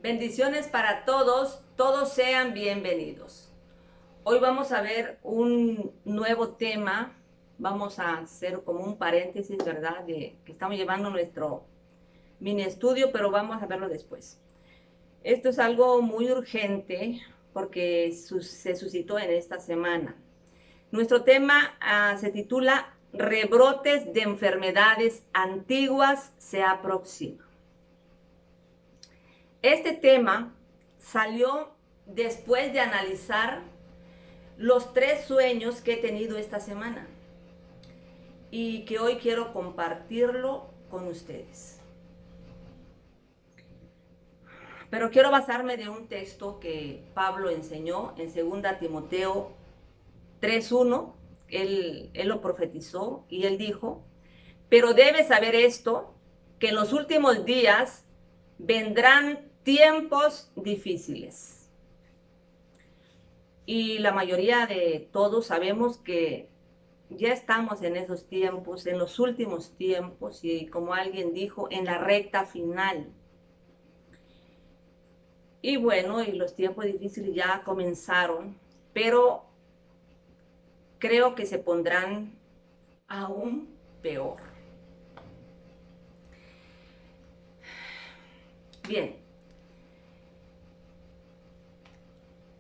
Bendiciones para todos, todos sean bienvenidos. Hoy vamos a ver un nuevo tema, vamos a hacer como un paréntesis, ¿verdad? De que estamos llevando nuestro mini estudio, pero vamos a verlo después. Esto es algo muy urgente porque se suscitó en esta semana. Nuestro tema se titula Rebrotes de enfermedades antiguas se aproximan. Este tema salió después de analizar los 3 sueños que he tenido esta semana y que hoy quiero compartirlo con ustedes. Pero quiero basarme de un texto que Pablo enseñó en 2 Timoteo 3:1. Él lo profetizó y él dijo, pero debes saber esto, que en los últimos días vendrán tiempos difíciles. Y la mayoría de todos sabemos que ya estamos en esos tiempos, en los últimos tiempos, y como alguien dijo, en la recta final. Y bueno, y los tiempos difíciles ya comenzaron, pero creo que se pondrán aún peor. Bien,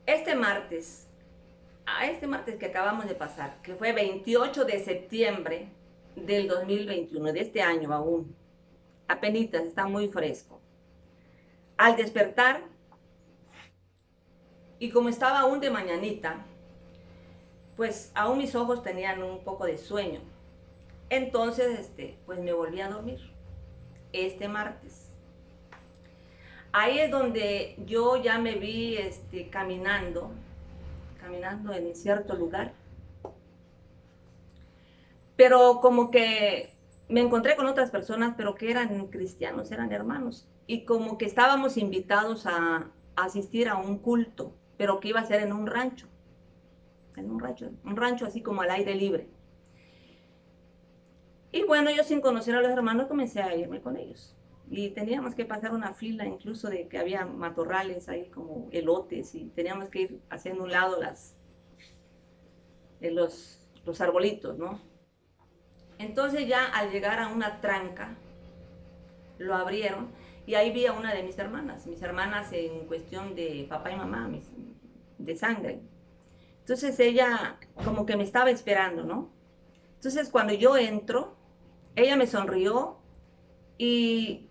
este martes que acabamos de pasar, que fue 28 de septiembre del 2021, de este año aún, apenitas, está muy fresco. Al despertar, y como estaba aún de mañanita, pues aún mis ojos tenían un poco de sueño. Entonces, pues me volví a dormir este martes. Ahí es donde yo ya me vi caminando en cierto lugar. Pero como que me encontré con otras personas, pero que eran cristianos, eran hermanos. Y como que estábamos invitados a asistir a un culto, pero que iba a ser en un rancho. En un rancho así como al aire libre. Y bueno, yo sin conocer a los hermanos comencé a irme con ellos. Y teníamos que pasar una fila incluso de que había matorrales ahí como elotes y teníamos que ir haciendo un lado los arbolitos, ¿no? Entonces ya al llegar a una tranca, lo abrieron y ahí vi a una de mis hermanas en cuestión de papá y mamá, de sangre. Entonces ella como que me estaba esperando, ¿no? Entonces cuando yo entro, ella me sonrió y,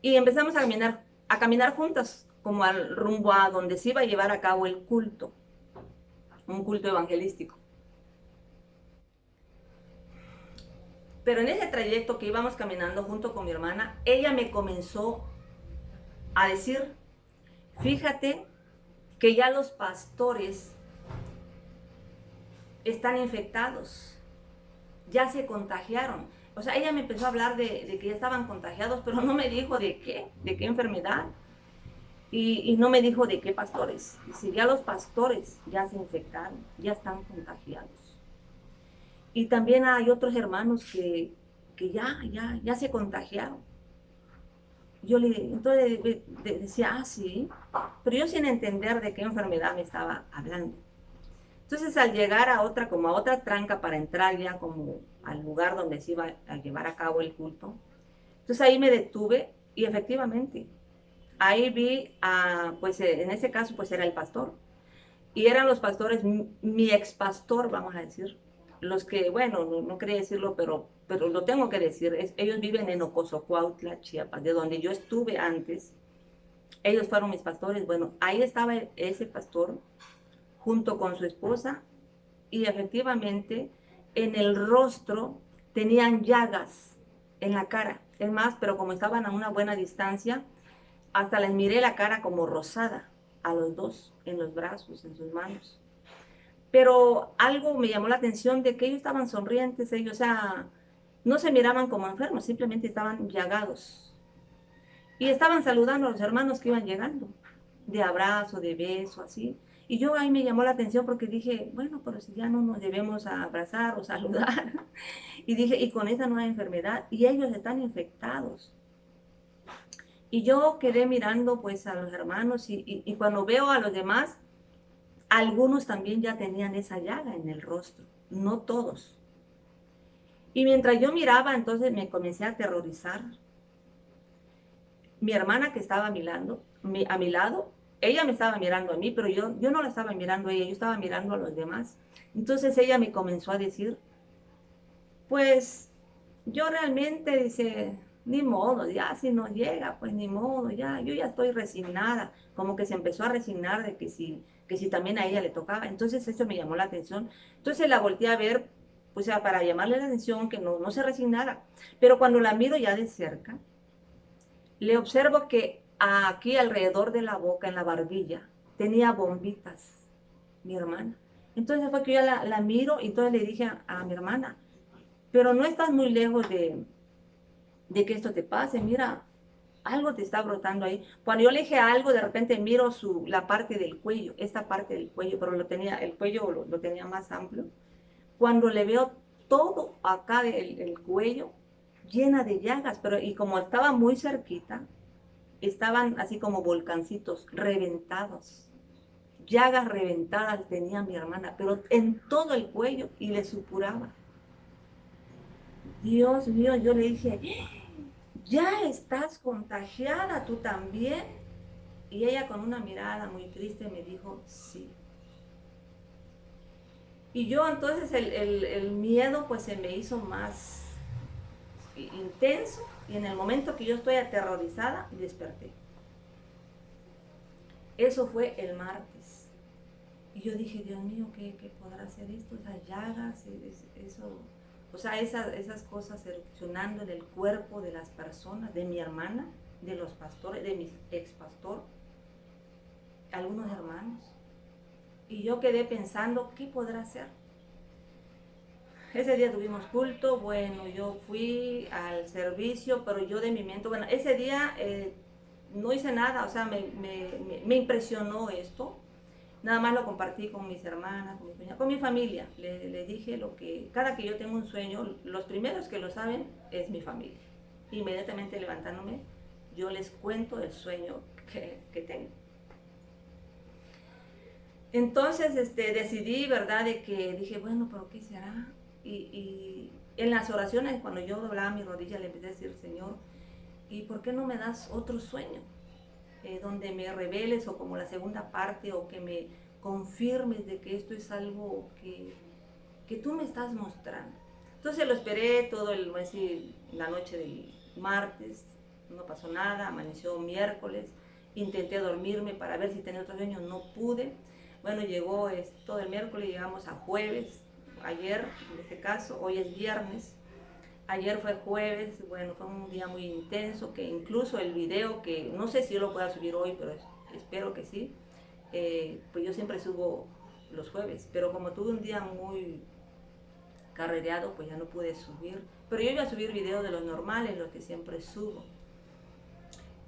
y empezamos a caminar juntas, como al rumbo a donde se iba a llevar a cabo el culto, un culto evangelístico. Pero en ese trayecto que íbamos caminando junto con mi hermana, ella me comenzó a decir, fíjate que ya los pastores están infectados, ya se contagiaron. O sea, ella me empezó a hablar de que ya estaban contagiados, pero no me dijo de qué enfermedad. Y no me dijo de qué pastores. Dice, ya los pastores ya se infectaron, ya están contagiados. Y también hay otros hermanos que ya se contagiaron. Yo entonces decía, sí, pero yo sin entender de qué enfermedad me estaba hablando. Entonces al llegar como a otra tranca para entrar ya como al lugar donde se iba a llevar a cabo el culto, entonces ahí me detuve y efectivamente, ahí vi pues en ese caso pues era el pastor. Y eran los pastores, mi ex pastor, vamos a decir, los que, bueno, no quería decirlo, pero lo tengo que decir, ellos viven en Ocosocuautla, Chiapas, de donde yo estuve antes. Ellos fueron mis pastores. Bueno, ahí estaba ese pastor junto con su esposa y efectivamente en el rostro tenían llagas en la cara. Es más, pero como estaban a una buena distancia, hasta les miré la cara como rosada a los dos, en los brazos, en sus manos. Pero algo me llamó la atención de que ellos estaban sonrientes, ellos, o sea, no se miraban como enfermos, simplemente estaban llagados. Y estaban saludando a los hermanos que iban llegando, de abrazo, de beso, así. Y yo ahí me llamó la atención porque dije, bueno, pero si ya no nos debemos abrazar o saludar. Y dije, y con esa nueva enfermedad, y ellos están infectados. Y yo quedé mirando pues a los hermanos y cuando veo a los demás, algunos también ya tenían esa llaga en el rostro, no todos. Y mientras yo miraba, entonces me comencé a aterrorizar. Mi hermana que estaba a mi lado, ella me estaba mirando a mí, pero yo no la estaba mirando a ella, yo estaba mirando a los demás. Entonces ella me comenzó a decir, pues yo realmente, dice, ni modo, ya si no llega, pues ni modo, ya, yo ya estoy resignada, como que se empezó a resignar de que si también a ella le tocaba. Entonces eso me llamó la atención. Entonces la volteé a ver, pues para llamarle la atención, que no se resignara. Pero cuando la miro ya de cerca, le observo que aquí alrededor de la boca, en la barbilla, tenía bombitas, mi hermana. Entonces fue que yo la miro y entonces le dije a mi hermana, pero no estás muy lejos de que esto te pase, mira, algo te está brotando ahí. Cuando yo le dije algo, de repente miro la parte del cuello, esta parte del cuello, pero el cuello lo tenía más amplio. Cuando le veo todo acá del cuello llena de llagas, pero y como estaba muy cerquita, estaban así como volcancitos reventados. Llagas reventadas tenía mi hermana, pero en todo el cuello y le supuraba. Dios mío, yo le dije, ya estás contagiada tú también. Y ella con una mirada muy triste me dijo, sí. Y yo entonces el miedo pues se me hizo más intenso y en el momento que yo estoy aterrorizada, desperté. Eso fue el martes. Y yo dije, Dios mío, ¿qué podrá ser esto? Esas llagas, eso, o sea, esas cosas erupcionando en el cuerpo de las personas, de mi hermana, de los pastores, de mi ex pastor, algunos hermanos. Y yo quedé pensando, ¿qué podrá ser? Ese día tuvimos culto, bueno, yo fui al servicio, pero yo de mi mente, bueno, ese día no hice nada, o sea, me impresionó esto. Nada más lo compartí con mis hermanas, con mi cuñada, con mi familia. Le dije lo que, cada que yo tengo un sueño, los primeros que lo saben es mi familia. Inmediatamente levantándome, yo les cuento el sueño que tengo. Entonces decidí, ¿verdad? De que dije, bueno, pero ¿qué será? Y en las oraciones, cuando yo doblaba mi rodilla, le empecé a decir, Señor, ¿y por qué no me das otro sueño? Donde me reveles o como la segunda parte o que me confirmes de que esto es algo que tú me estás mostrando. Entonces lo esperé todo la noche del martes, no pasó nada, amaneció miércoles, intenté dormirme para ver si tenía otro sueño, no pude. Bueno, llegó todo el miércoles, llegamos a jueves, ayer en este caso, hoy es viernes. Ayer fue jueves, bueno, fue un día muy intenso, que incluso el video, que no sé si yo lo pueda subir hoy, pero espero que sí, pues yo siempre subo los jueves, pero como tuve un día muy carrereado, pues ya no pude subir, pero yo iba a subir videos de los normales, los que siempre subo.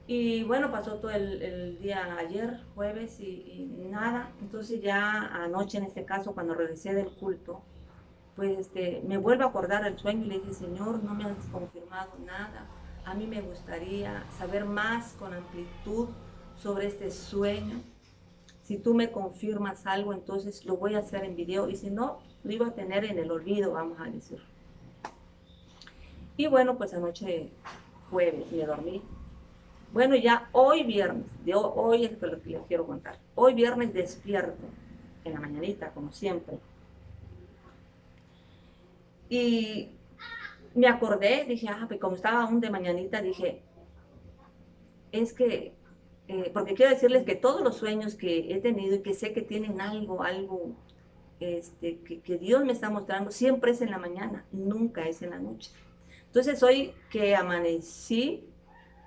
Y bueno, pasó todo el día ayer, jueves, y nada, entonces ya anoche en este caso, cuando regresé del culto, pues me vuelvo a acordar el sueño y le dije, Señor, no me has confirmado nada. A mí me gustaría saber más con amplitud sobre este sueño. Si tú me confirmas algo, entonces lo voy a hacer en video. Y si no, lo iba a tener en el olvido, vamos a decir. Y bueno, pues anoche jueves me dormí. Bueno, ya hoy viernes, hoy es lo que les quiero contar. Hoy viernes despierto, en la mañanita, como siempre. Y me acordé, dije, pues como estaba aún de mañanita, dije, es que, porque quiero decirles que todos los sueños que he tenido y que sé que tienen algo, que Dios me está mostrando, siempre es en la mañana, nunca es en la noche. Entonces hoy que amanecí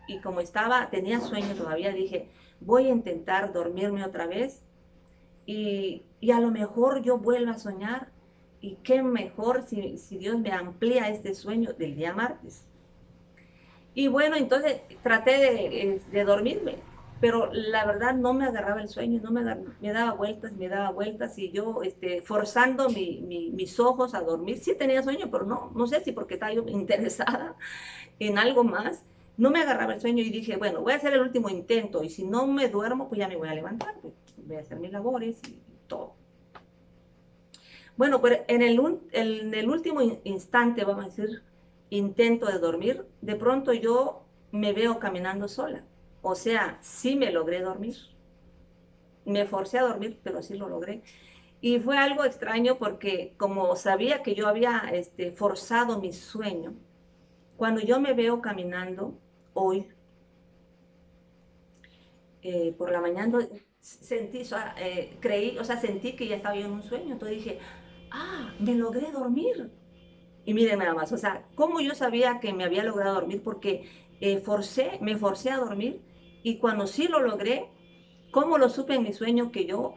y como tenía sueño todavía, dije, voy a intentar dormirme otra vez y a lo mejor yo vuelvo a soñar. Y qué mejor si Dios me amplía este sueño del día martes. Y bueno, entonces traté de dormirme, pero la verdad no me agarraba el sueño, no me daba vueltas y yo forzando mis ojos a dormir. Sí tenía sueño, pero no sé si porque estaba yo interesada en algo más. no me agarraba el sueño y dije, bueno, voy a hacer el último intento y si no me duermo, pues ya me voy a levantar, pues voy a hacer mis labores y todo. Bueno, pero en el último instante, vamos a decir, intento de dormir, de pronto yo me veo caminando sola. O sea, sí me logré dormir. Me forcé a dormir, pero sí lo logré. Y fue algo extraño porque como sabía que yo había forzado mi sueño, cuando yo me veo caminando hoy, por la mañana, sentí, creí, o sea, sentí que ya estaba yo en un sueño. Entonces dije, ah, me logré dormir. Y miren nada más, o sea, cómo yo sabía que me había logrado dormir, porque me forcé a dormir y cuando sí lo logré, ¿cómo lo supe en mi sueño que yo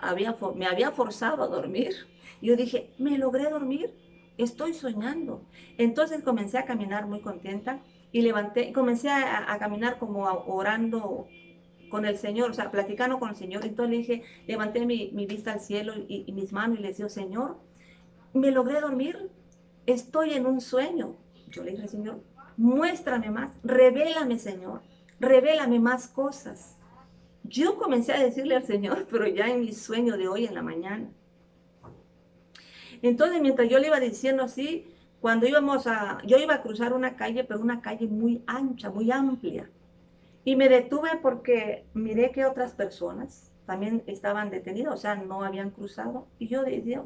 me había forzado a dormir? Yo dije, me logré dormir, estoy soñando. Entonces comencé a caminar muy contenta y comencé a caminar como orando con el Señor, o sea, platicando con el Señor. Entonces le dije, levanté mi vista al cielo y mis manos y le decía, Señor, me logré dormir, estoy en un sueño. Yo le dije al Señor, muéstrame más, revélame, Señor, revélame más cosas. Yo comencé a decirle al Señor, pero ya en mi sueño de hoy en la mañana. Entonces, mientras yo le iba diciendo así, yo iba a cruzar una calle, pero una calle muy ancha, muy amplia. Y me detuve porque miré que otras personas también estaban detenidas, o sea, no habían cruzado. Y yo decía,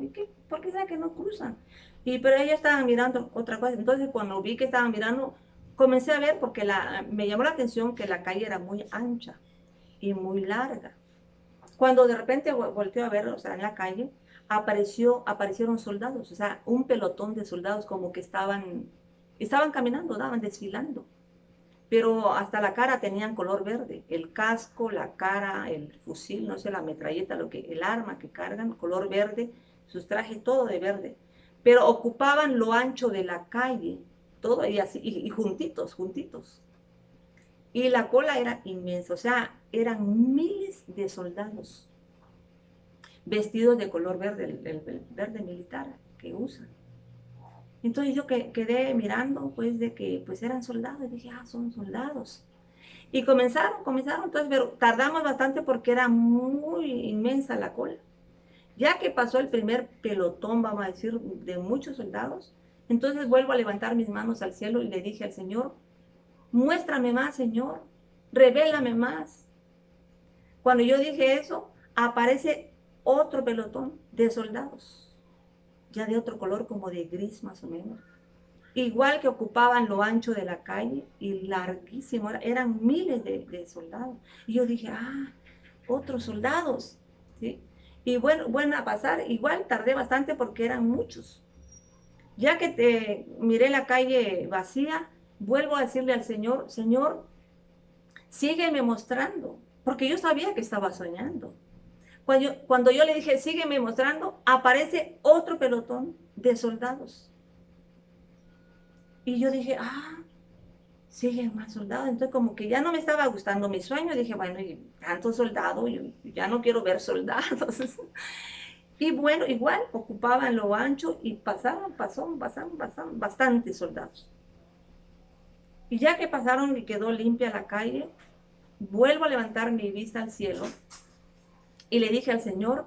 ¿por qué será que no cruzan? Pero ellos estaban mirando otra cosa. Entonces, cuando vi que estaban mirando, comencé a ver porque me llamó la atención que la calle era muy ancha y muy larga. Cuando de repente volteó a ver, o sea, en la calle, aparecieron soldados, o sea, un pelotón de soldados como que estaban caminando, estaban desfilando, pero hasta la cara tenían color verde, el casco, la cara, el fusil, no sé, la metralleta, el arma que cargan, color verde, sus trajes, todo de verde, pero ocupaban lo ancho de la calle, todo y así, y juntitos, juntitos. Y la cola era inmensa, o sea, eran miles de soldados vestidos de color verde, el verde militar que usan. Entonces yo quedé mirando, pues, de que pues eran soldados, y dije, ah, son soldados. Y comenzaron, entonces, pero tardamos bastante porque era muy inmensa la cola. Ya que pasó el primer pelotón, vamos a decir, de muchos soldados, entonces vuelvo a levantar mis manos al cielo y le dije al Señor, muéstrame más, Señor, revélame más. Cuando yo dije eso, aparece otro pelotón de soldados, ya de otro color, como de gris más o menos. Igual que ocupaban lo ancho de la calle y larguísimo, eran miles de soldados. Y yo dije, ah, otros soldados, ¿sí? Y bueno, a pasar, igual tardé bastante porque eran muchos. Ya que miré la calle vacía, vuelvo a decirle al Señor, Señor, sígueme mostrando, porque yo sabía que estaba soñando. Cuando yo le dije, sígueme mostrando, aparece otro pelotón de soldados. Y yo dije, ah, siguen más soldados. Entonces como que ya no me estaba gustando mi sueño. Dije, bueno, y tantos soldados, yo ya no quiero ver soldados. Y bueno, igual ocupaban lo ancho y pasaban bastantes soldados. Y ya que pasaron y quedó limpia la calle, vuelvo a levantar mi vista al cielo y le dije al Señor,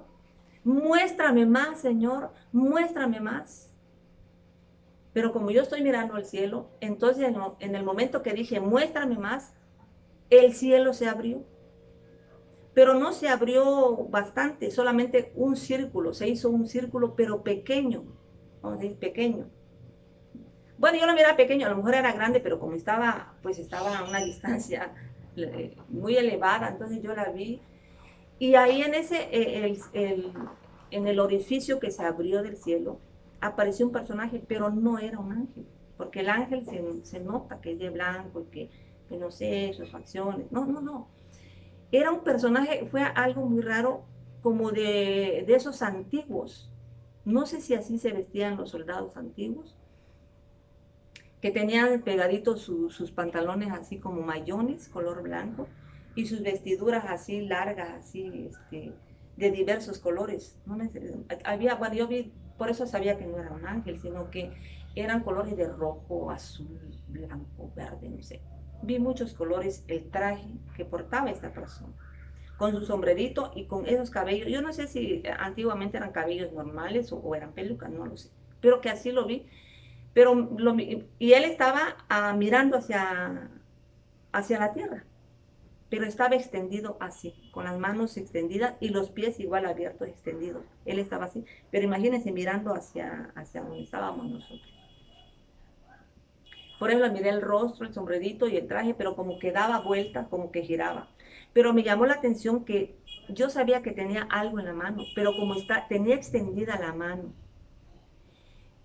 muéstrame más, Señor, muéstrame más. Pero como yo estoy mirando al cielo, entonces en el momento que dije, muéstrame más, el cielo se abrió. Pero no se abrió bastante, solamente un círculo, se hizo un círculo, pero pequeño, vamos a decir, pequeño. Bueno, yo lo miraba pequeño, a lo mejor era grande, pero como pues estaba a una distancia muy elevada, entonces yo la vi. Y ahí en el orificio que se abrió del cielo, apareció un personaje, pero no era un ángel, porque el ángel se nota que es de blanco y que no sé, sus facciones. No, no, no. Era un personaje, fue algo muy raro, como de esos antiguos. No sé si así se vestían los soldados antiguos, que tenían pegaditos sus pantalones así como mayones, color blanco, y sus vestiduras así largas, así, de diversos colores. No me, bueno, yo vi, por eso sabía que no era un ángel, sino que eran colores de rojo, azul, blanco, verde, no sé. vi muchos colores el traje que portaba esta persona, con su sombrerito y con esos cabellos. Yo no sé si antiguamente eran cabellos normales o eran pelucas, no lo sé, pero que así lo vi. Pero y él estaba mirando hacia la tierra, pero estaba extendido así, con las manos extendidas y los pies igual abiertos, extendidos. Él estaba así, pero imagínense mirando hacia donde estábamos nosotros. Por eso miré el rostro, el sombrerito y el traje, pero como que daba vueltas, como que giraba. Pero me llamó la atención que yo sabía que tenía algo en la mano, pero como tenía extendida la mano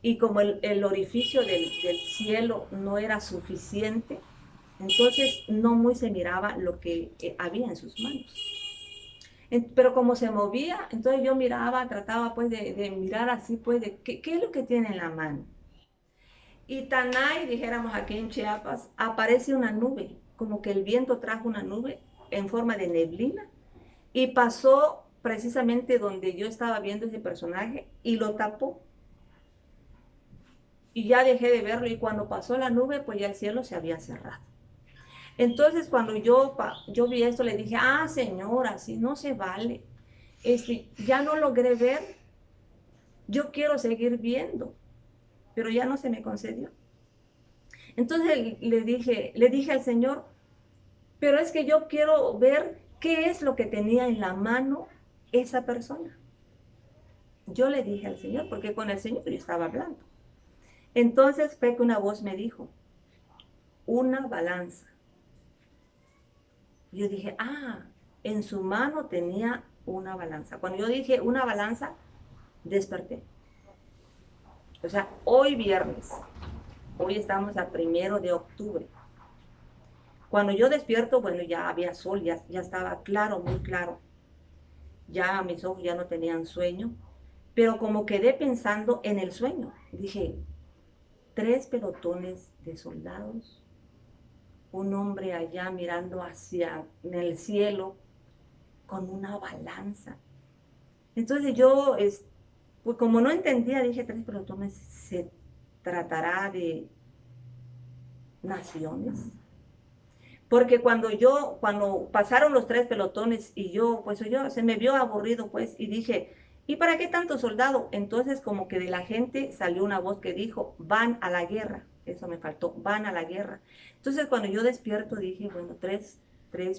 y como el orificio del cielo no era suficiente, entonces no muy se miraba lo que había en sus manos. Pero como se movía, entonces yo miraba, trataba pues de mirar así, pues de qué es lo que tiene en la mano. Y Tanay, dijéramos aquí en Chiapas, aparece una nube, como que el viento trajo una nube en forma de neblina y pasó precisamente donde yo estaba viendo ese personaje y lo tapó. Y ya dejé de verlo y cuando pasó la nube, pues ya el cielo se había cerrado. Entonces cuando yo vi esto, le dije, señora, así no se vale. Ya no logré ver, yo quiero seguir viendo, pero ya no se me concedió. Entonces le dije al Señor, pero es que yo quiero ver qué es lo que tenía en la mano esa persona. Yo le dije al Señor, porque con el Señor yo estaba hablando. Entonces fue que una voz me dijo, una balanza. Yo dije, en su mano tenía una balanza. Cuando yo dije una balanza, desperté. O sea, hoy viernes, hoy estamos a 1 de octubre. Cuando yo despierto, bueno, ya había sol, ya estaba claro, muy claro. Ya mis ojos ya no tenían sueño, pero como quedé pensando en el sueño, dije, 3 pelotones de soldados, un hombre allá mirando hacia el cielo con una balanza. Entonces yo, pues como no entendía, dije, 3 pelotones, ¿se tratará de naciones? Porque cuando pasaron los 3 pelotones y pues yo se me vio aburrido, pues, y dije, ¿y para qué tanto soldado? Entonces, como que de la gente salió una voz que dijo, van a la guerra. Eso me faltó, van a la guerra. Entonces, cuando yo despierto, dije, bueno, tres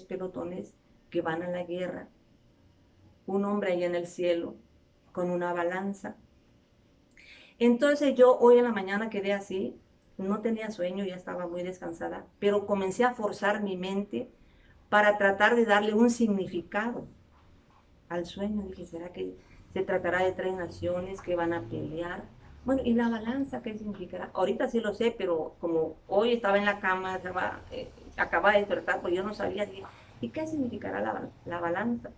pelotones que van a la guerra. Un hombre ahí en el cielo con una balanza. Entonces, yo hoy en la mañana quedé así, no tenía sueño, ya estaba muy descansada, pero comencé a forzar mi mente para tratar de darle un significado al sueño. Dije, ¿será que se tratará de 3 naciones que van a pelear? Bueno, ¿y la balanza qué significará? Ahorita sí lo sé, pero como hoy estaba en la cama, acababa de despertar, pues yo no sabía. Dije, ¿y qué significará la balanza?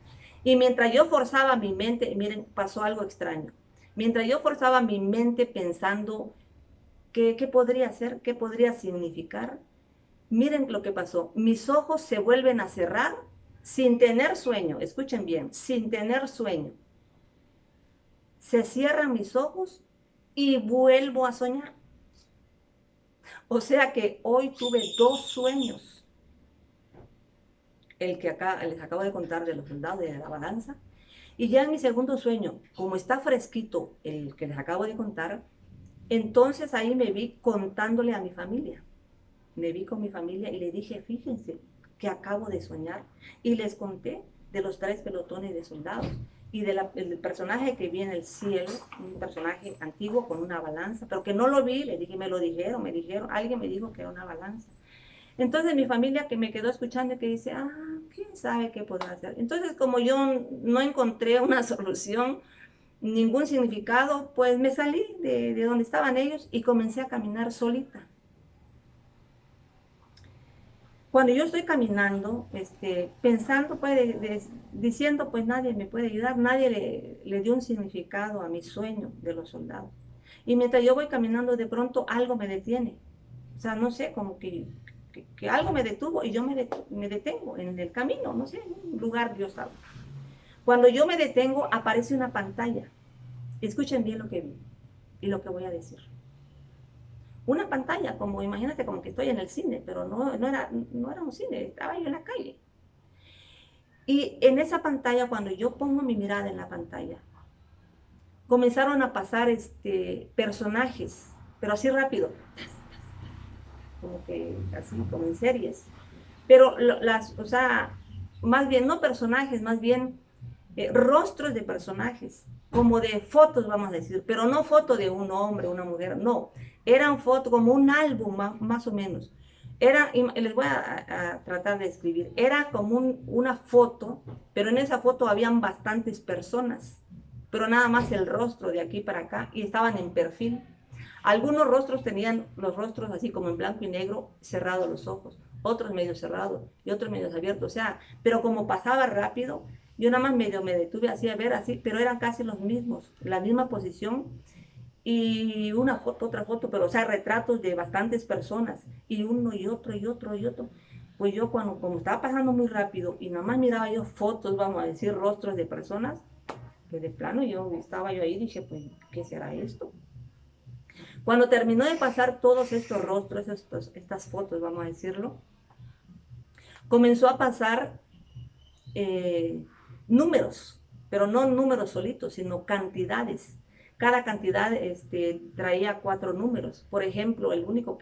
Y mientras yo forzaba mi mente, miren, pasó algo extraño. Mientras yo forzaba mi mente pensando qué podría ser, qué podría significar, miren lo que pasó. Mis ojos se vuelven a cerrar sin tener sueño. Escuchen bien, sin tener sueño. Se cierran mis ojos y vuelvo a soñar. O sea que hoy tuve 2 sueños. El que acá les acabo de contar de los soldados de la balanza. Y ya en mi segundo sueño, como está fresquito el que les acabo de contar, entonces ahí me vi contándole a mi familia. Me vi con mi familia y le dije, fíjense que acabo de soñar. Y les conté de los 3 pelotones de soldados y del personaje que vi en el cielo, un personaje antiguo con una balanza, pero que no lo vi, le dije, me dijeron, alguien me dijo que era una balanza. Entonces mi familia que me quedó escuchando y que dice, quién sabe qué podrá hacer. Entonces como yo no encontré una solución, ningún significado, pues me salí de donde estaban ellos y comencé a caminar solita. Cuando yo estoy caminando, pensando, pues, diciendo, pues nadie me puede ayudar, nadie le dio un significado a mi sueño de los soldados. Y mientras yo voy caminando, de pronto algo me detiene. O sea, no sé, como que algo me detuvo y yo me detengo en el camino, no sé, en un lugar, Dios sabe. Cuando yo me detengo, aparece una pantalla. Escuchen bien lo que vi y lo que voy a decir. una pantalla, como imagínate como que estoy en el cine, pero no era un cine, estaba yo en la calle. Y en esa pantalla, cuando yo pongo mi mirada en la pantalla, comenzaron a pasar personajes, pero así rápido, como que así, como en series. Pero o sea, más bien, no personajes, más bien rostros de personajes, como de fotos, vamos a decir, pero no foto de un hombre, una mujer, no. Eran fotos como un álbum, más o menos. Era, y les voy a tratar de escribir, era como una foto, pero en esa foto habían bastantes personas, pero nada más el rostro de aquí para acá, y estaban en perfil. Algunos rostros tenían los rostros así como en blanco y negro, cerrados los ojos, otros medio cerrados y otros medio abiertos, o sea, pero como pasaba rápido, yo nada más medio me detuve así a ver así, pero eran casi los mismos, la misma posición y una foto, otra foto, pero o sea, retratos de bastantes personas y uno y otro y otro y otro. Pues yo cuando, como estaba pasando muy rápido y nada más miraba yo fotos, vamos a decir, rostros de personas, que de plano yo estaba yo ahí y dije, pues, ¿qué será esto? Cuando terminó de pasar todos estos rostros, estas fotos, vamos a decirlo, comenzó a pasar números, pero no números solitos, sino cantidades. Cada cantidad traía 4 números. Por ejemplo, el único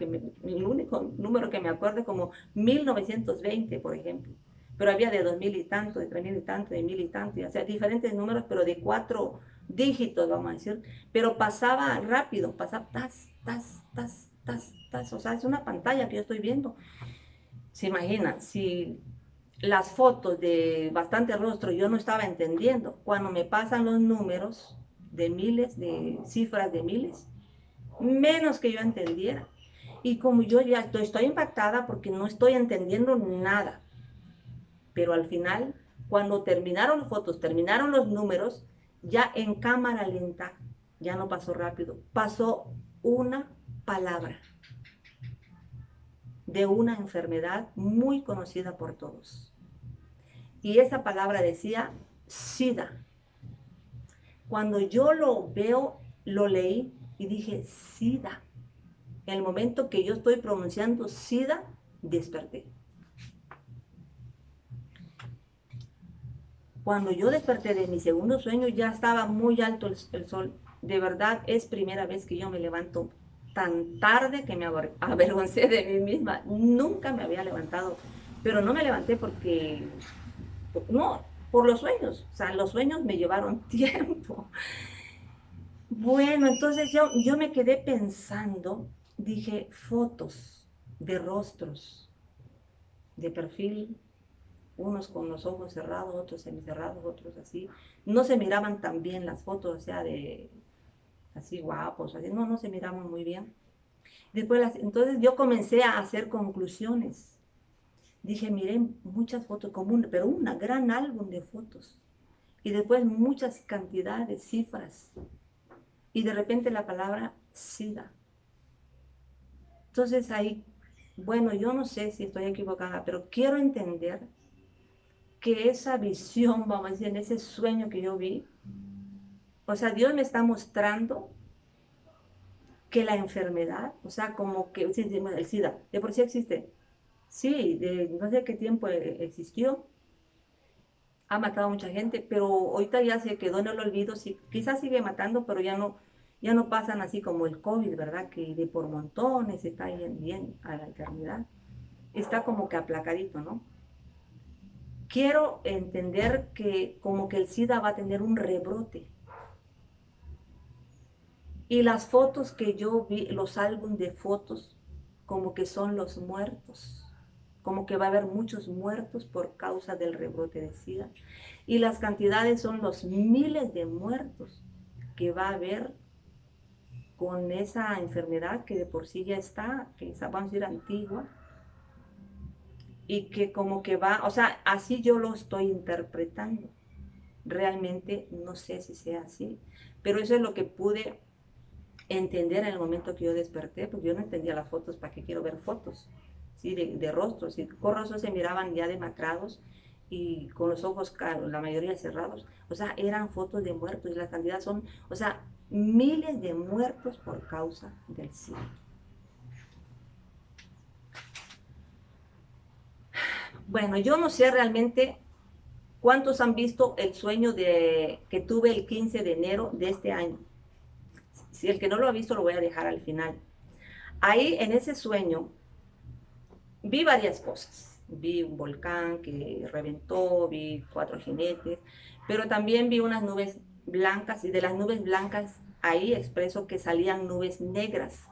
número que me acuerdo es como 1920, por ejemplo. Pero había de 2000 y tanto, de 3000 y tanto, de 1000 y tanto, o sea, diferentes números, pero de 4 dígitos, vamos a decir. Pero pasaba rápido, pasaba tas, tas, tas, tas, tas. O sea, es una pantalla que yo estoy viendo. Se imagina, si las fotos de bastante rostro yo no estaba entendiendo, cuando me pasan los números de miles, de cifras de miles, menos que yo entendiera. Y como yo ya estoy impactada porque no estoy entendiendo nada. Pero al final, cuando terminaron las fotos, terminaron los números, ya en cámara lenta, ya no pasó rápido, pasó una palabra de una enfermedad muy conocida por todos. Y esa palabra decía SIDA. Cuando yo lo veo, lo leí y dije SIDA. En el momento que yo estoy pronunciando SIDA, desperté. Cuando yo desperté de mi segundo sueño, ya estaba muy alto el sol. De verdad, es primera vez que yo me levanto tan tarde que me avergoncé de mí misma. Nunca me había levantado, pero no me levanté porque, no, por los sueños. O sea, los sueños me llevaron tiempo. Bueno, entonces yo me quedé pensando, dije, fotos de rostros, de perfil, unos con los ojos cerrados, otros semicerrados, otros así. No se miraban tan bien las fotos, o sea, de así guapos, así, no se miraban muy bien. Después, entonces yo comencé a hacer conclusiones. Dije, miren, muchas fotos, pero un gran álbum de fotos. Y después muchas cantidades, cifras. Y de repente la palabra SIDA. Entonces ahí, bueno, yo no sé si estoy equivocada, pero quiero entender que esa visión, vamos a decir, en ese sueño que yo vi, o sea, Dios me está mostrando que la enfermedad, o sea, como que sí, el SIDA, de por sí existe. Sí, de no sé qué tiempo existió, ha matado a mucha gente, pero ahorita ya se quedó en el olvido, sí, quizás sigue matando, pero ya no pasan así como el COVID, ¿verdad? Que de por montones está bien a la eternidad. Está como que aplacadito, ¿no? Quiero entender que como que el SIDA va a tener un rebrote. Y las fotos que yo vi, los álbumes de fotos, como que son los muertos. Como que va a haber muchos muertos por causa del rebrote de SIDA. Y las cantidades son los miles de muertos que va a haber con esa enfermedad que de por sí ya está, que vamos a decir antigua, y que como que va, o sea, así yo lo estoy interpretando. Realmente no sé si sea así, pero eso es lo que pude entender en el momento que yo desperté, porque yo no entendía las fotos, ¿para qué quiero ver fotos? ¿Sí? De rostros, y con rostros se miraban ya demacrados y con los ojos, la mayoría cerrados, o sea, eran fotos de muertos y la cantidad son, o sea, miles de muertos por causa del SIDA. Bueno, yo no sé realmente cuántos han visto el sueño que tuve el 15 de enero de este año. Si el que no lo ha visto lo voy a dejar al final. Ahí en ese sueño vi varias cosas. Vi un volcán que reventó, vi 4 jinetes, pero también vi unas nubes blancas y de las nubes blancas ahí expreso que salían nubes negras,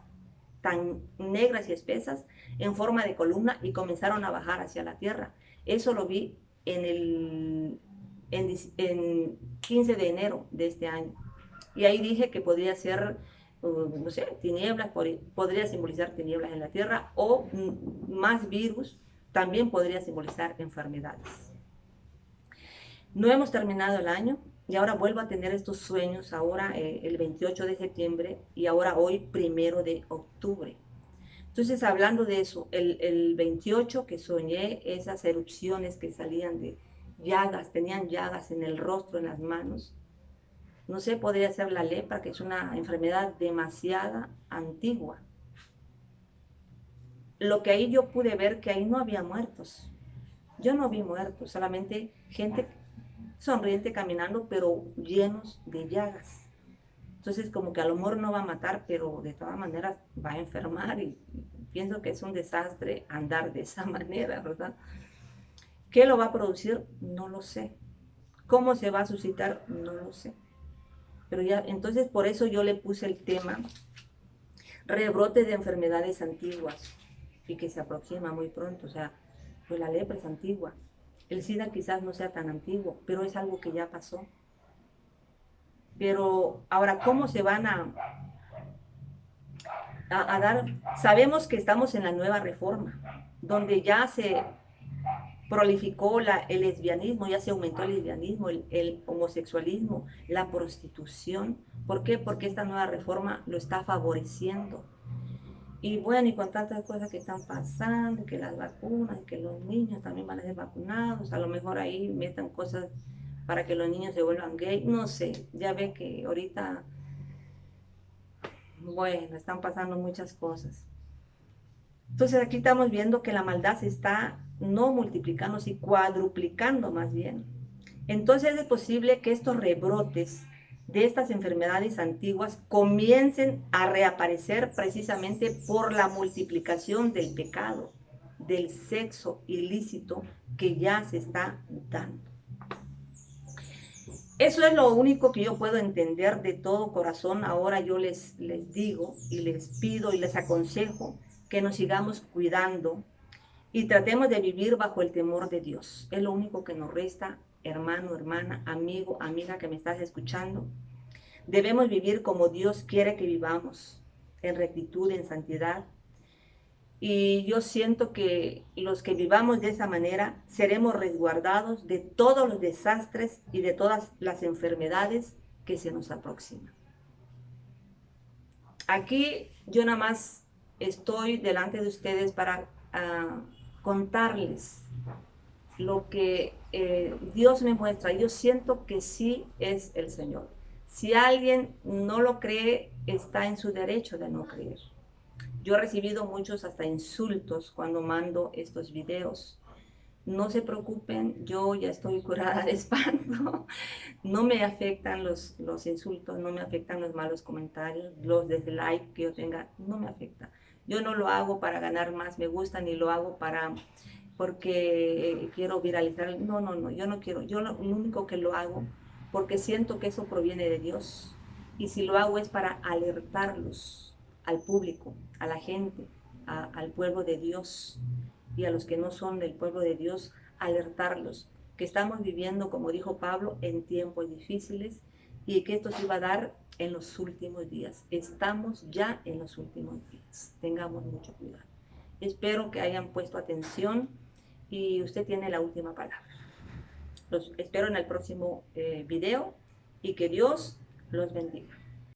tan negras y espesas en forma de columna y comenzaron a bajar hacia la tierra. Eso lo vi en 15 de enero de este año. Y ahí dije que podría ser, no sé, tinieblas, podría simbolizar tinieblas en la tierra o más virus, también podría simbolizar enfermedades. No hemos terminado el año y ahora vuelvo a tener estos sueños, ahora el 28 de septiembre y ahora hoy 1 de octubre. Entonces, hablando de eso, el 28 que soñé esas erupciones que salían de llagas, tenían llagas en el rostro, en las manos. No sé, podría ser la lepra, que es una enfermedad demasiado antigua. Lo que ahí yo pude ver, que ahí no había muertos. Yo no vi muertos, solamente gente sonriente caminando, pero llenos de llagas. Entonces, como que a lo mejor no va a matar, pero de todas maneras va a enfermar y pienso que es un desastre andar de esa manera, ¿verdad? ¿Qué lo va a producir? No lo sé. ¿Cómo se va a suscitar? No lo sé. Pero ya, entonces por eso yo le puse el tema rebrote de enfermedades antiguas y que se aproxima muy pronto. O sea, pues la lepra es antigua. El SIDA quizás no sea tan antiguo, pero es algo que ya pasó. Pero ahora, ¿cómo se van a dar? Sabemos que estamos en la nueva reforma, donde ya se prolificó el lesbianismo, ya se aumentó el lesbianismo, el homosexualismo, la prostitución. ¿Por qué? Porque esta nueva reforma lo está favoreciendo. Y bueno, y con tantas cosas que están pasando, que las vacunas, que los niños también van a ser vacunados, a lo mejor ahí metan cosas para que los niños se vuelvan gay, no sé, ya ve que ahorita, bueno, están pasando muchas cosas. Entonces aquí estamos viendo que la maldad se está no multiplicando, sino cuadruplicando más bien. Entonces es posible que estos rebrotes de estas enfermedades antiguas comiencen a reaparecer precisamente por la multiplicación del pecado, del sexo ilícito que ya se está dando. Eso es lo único que yo puedo entender de todo corazón. Ahora yo les digo y les pido y les aconsejo que nos sigamos cuidando y tratemos de vivir bajo el temor de Dios. Es lo único que nos resta, hermano, hermana, amigo, amiga que me estás escuchando. Debemos vivir como Dios quiere que vivamos, en rectitud, en santidad. Y yo siento que los que vivamos de esa manera seremos resguardados de todos los desastres y de todas las enfermedades que se nos aproximan. Aquí yo nada más estoy delante de ustedes para contarles lo que Dios me muestra. Yo siento que sí es el Señor. Si alguien no lo cree, está en su derecho de no creer. Yo he recibido muchos hasta insultos cuando mando estos videos. No se preocupen, yo ya estoy curada de espanto. No me afectan los insultos, no me afectan los malos comentarios, los dislike que yo tenga, no me afecta. Yo no lo hago para ganar más me gusta, ni lo hago porque quiero viralizar. No, no, no, yo no quiero. Yo lo único que lo hago porque siento que eso proviene de Dios. Y si lo hago es para alertarlos al público, a la gente, al pueblo de Dios y a los que no son del pueblo de Dios, alertarlos que estamos viviendo, como dijo Pablo, en tiempos difíciles y que esto se va a dar en los últimos días. Estamos ya en los últimos días. Tengamos mucho cuidado. Espero que hayan puesto atención y usted tiene la última palabra. Los espero en el próximo video y que Dios los bendiga.